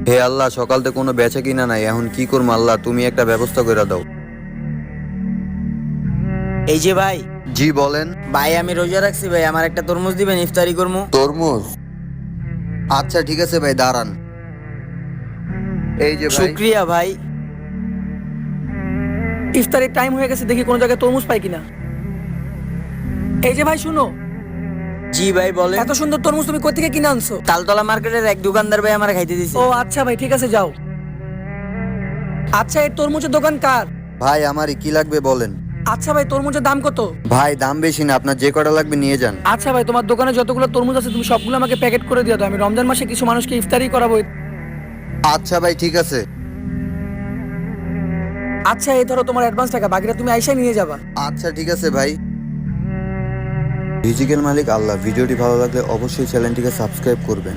হে আল্লাহ, সকালতে কোনো বেচা কিনা নাই, এখন কি করবো আল্লাহ, তুমি একটা ব্যবস্থা করে দাও। এই যে ভাই, জি বলেন। ভাই আমি রোজা রাখছি ভাই, আমার একটা তরমুজ দিবেন, ইফতারি করবো। তরমুজ? আচ্ছা ঠিক আছে ভাই, দাঁড়ান। এই যে ভাই। শুক্রিয়া ভাই। ইফতারের টাইম হয়ে গেছে, দেখি কোনো জায়গায় তরমুজ পাই কিনা। এই যে ভাই শুনো, জি ভাই বলেন। এত সুন্দর তরমুজ তুমি কোথা থেকে কিনে আনছো? তালতলা মার্কেটের এক দোকানদার ভাই আমার খাইতে দিছে। ও আচ্ছা ভাই, ঠিক আছে যাও। আচ্ছা, এই তরমুজের দোকান কার? ভাই আমারই, কি লাগবে বলেন। আচ্ছা ভাই, তরমুজের দাম কত? ভাই দাম বেশি না, আপনার যে কটা লাগবে নিয়ে যান। আচ্ছা ভাই, তোমার দোকানে যতগুলো তরমুজ আছে তুমি সবগুলো আমাকে প্যাকেট করে দিও তো, আমি রমজান মাসে কিছু মানুষকে ইফতারি করাবো। আচ্ছা ভাই ঠিক আছে। আচ্ছা, এই ধরো তোমার অ্যাডভান্স টাকা, বাকিটা তুমি আইসা নিয়ে যাবা। আচ্ছা ঠিক আছে ভাই। রিজিকের মালিক আল্লাহ। ভিডিওটি ভালো লাগলে অবশ্যই চ্যানেলটিকে সাবস্ক্রাইব করবেন।